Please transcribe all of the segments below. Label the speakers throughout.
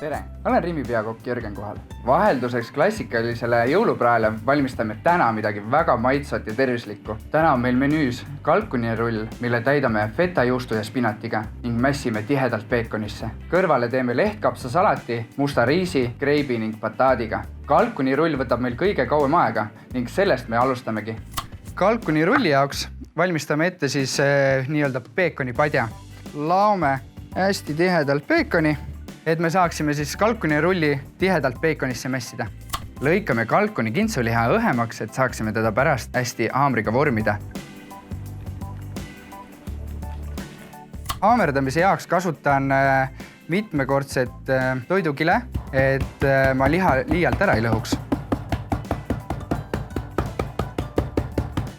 Speaker 1: Tere, olen Rimi peakokk Jürgen kohal. Vahelduseks klassikalisele jõulupraele valmistame täna midagi väga maitsvat ja tervislikku. Täna on meil menüüs kalkunirull, mille täidame fetajuustu ja spinatiga ning mässime tihedalt peekonisse. Kõrvale teeme lehtkapsasalati, musta riisi, kreibi ning bataadiga. Kalkunirull võtab meil kõige kauem aega ning sellest me alustamegi. Kalkunirulli jaoks valmistame ette siis nii-öelda peekonipadja. Laome hästi tihedalt peekoni, et me saaksime siis kalkunirulli tihedalt peekonisse mässida. Lõikame kalkuni kintsuliha õhemaks, et saaksime teda pärast hästi haamriga vormida. Haamerdamise jaoks kasutan mitmekordset toidukile, et ma liha liialt ära ei lõhuks.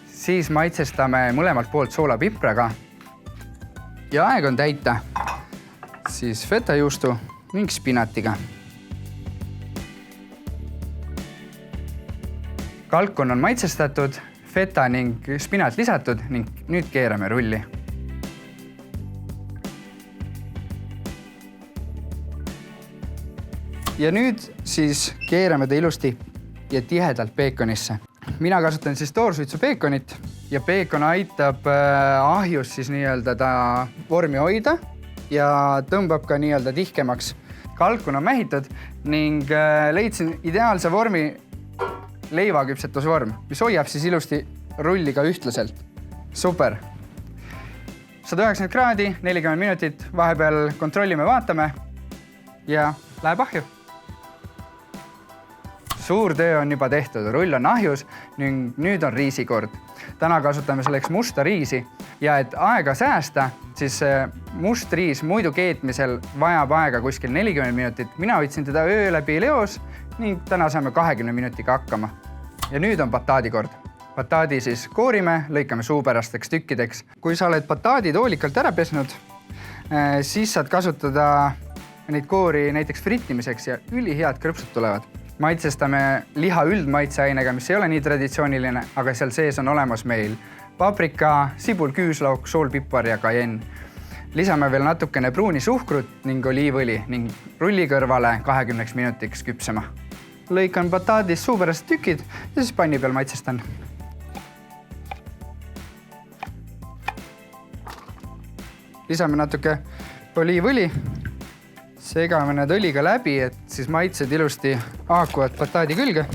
Speaker 1: Siis maitsestame mõlemalt poolt soolapipraga ja aeg on täita siis fetajuustu ning spinatiga. Kalkun on maitsestatud, feta ning spinat lisatud ning nüüd keerame rulli. Ja nüüd siis keerame ta ilusti ja tihedalt peekonisse. Mina kasutan siis toorsuitsu peekonit ja peekon aitab ahjus siis nii-öelda ta vormi hoida ja tõmbab ka nii-öelda tihkemaks. Kalkun on mähitud ning leidsin ideaalse vormi leivaküpsetusvorm, mis hoiab siis ilusti rulli ka ühtlaselt. Super! 190 kraadi, 40 minutit, vahepeal kontrollime, vaatame ja läheb ahju. Suur töö on juba tehtud, rull on ahjus ning nüüd on riisikord. Täna kasutame selleks musta riisi ja et aega säästa, siis must riis muidu keetmisel vajab aega kuskil 40 minutit. Mina võtsin teda öö läbi leos ning täna saame 20 minutiga hakkama. Ja nüüd on bataadikord. Bataadi siis koorime, lõikame suupärasteks tükkideks. Kui sa oled bataadid hoolikalt ära pesnud, siis saad kasutada neid koori näiteks frittimiseks ja ülihead krõpsud tulevad. Maitsestame liha üldmaitseainega, mis ei ole nii traditsiooniline, aga seal sees on olemas meil paprika, sibul, küüslauk, soolpipar ja cayenne. Lisame veel natukene pruuni suhkrut ning oliivõli ning rulli kõrvale 20 minutiks küpsema. Lõikan bataadist suupärased tükid ja siis panni peal maitsestan. Lisame natuke oliivõli. Segame need õliga läbi, et siis maitsed ilusti haakuvad bataadi külge.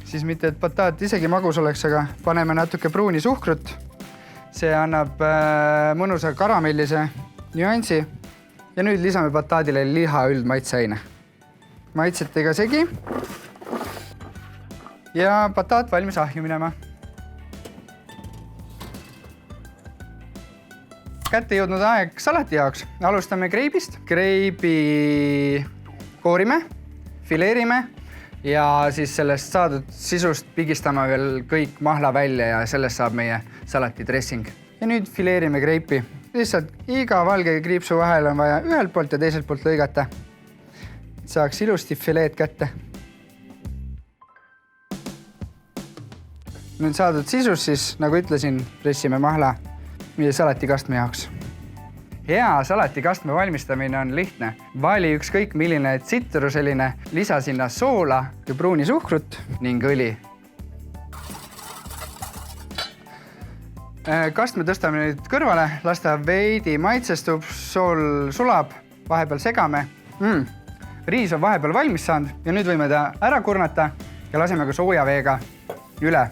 Speaker 1: Siis mitte, et bataat isegi magus oleks, aga paneme natuke pruuni suhkrut. See annab mõnusa karamellise nüansi. Ja nüüd lisame bataadile liha üldmaitseaine. Maitsetega segi. Ja bataat valmis ahju minema. Kätte jõudnud aeg salati jaoks. Alustame kreibist. Kreibi koorime, fileerime ja siis sellest saadud sisust pigistame veel kõik mahla välja ja sellest saab meie salati dressing. Ja nüüd fileerime kreipi. Lihtsalt iga valge kriipsu vahel on vaja ühelt poolt ja teiselt poolt lõigata. Saaks ilusti fileed kätte. Nüüd saadud sisus siis, nagu ütlesin, pressime mahla meie salatikastme jaoks. Hea salatikastme valmistamine on lihtne. Vali ükskõik milline tsitruseline, lisa sinna soola ja pruuni suhkrut ning õli. Kastme tõstame nüüd kõrvale, lasta veidi maitsestub, sool sulab, vahepeal segame. Riis on vahepeal valmis saanud ja nüüd võime ta ära kurnata ja laseme ka sooja veega üle.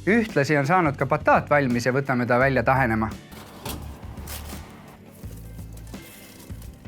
Speaker 1: Ühtlasi on saanud ka bataat valmis ja võtame ta välja tahenema.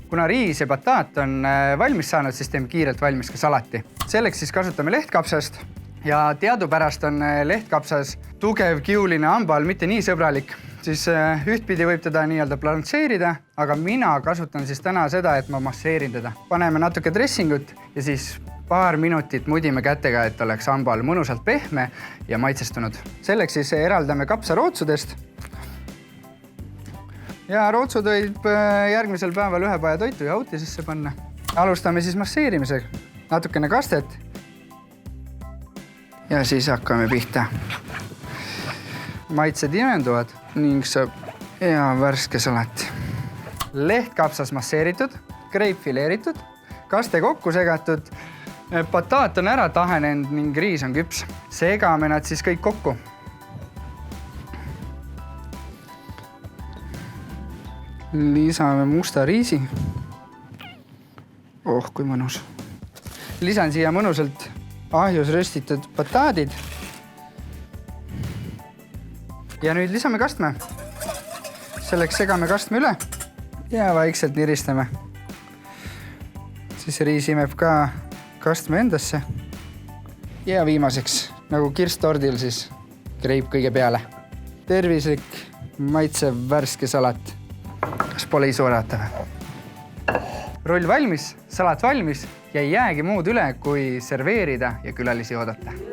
Speaker 1: Kuna riis ja bataat on valmis saanud, siis teeme kiirelt valmis ka salati. Selleks siis kasutame lehtkapsast ja teadupärast on lehtkapsas tugev kiuline hambal, mitte nii sõbralik. Siis ühtpidi võib teda nii-öelda blanšeerida, aga mina kasutan siis täna seda, et ma masseerin teda. Paneme natuke dressingut ja siis paar minutit mudime kätega, et oleks hambal mõnusalt pehme ja maitsestunud. Selleks siis eraldame kapsa rootsudest. Ja rootsud võib järgmisel päeval ühe paja toitu ja autisesse panna. Alustame siis masseerimisega. Natukene kastet. Ja siis hakkame pihta. Maitsed imenduvad ning saab hea värske salat. lehtkapsas masseeritud, kreip fileeritud, kaste kokku segatud, bataat on ära tahenenud ning riis on küps. Segame nad siis kõik kokku. Lisame musta riisi. Oh, kui mõnus. Lisan siia mõnusalt ahjus röstitud bataadid. Ja nüüd lisame kastme. Selleks segame kastme üle ja vaikselt niristame. Siis riis imeb ka kastme endasse. Ja viimaseks, nagu kirstordil, siis kreip kõige peale. Tervislik, maitsev, värske salat. Kas pole isu oodata? Roll valmis, salat valmis ja ei jäägi muud üle, kui serveerida ja külalisi oodata.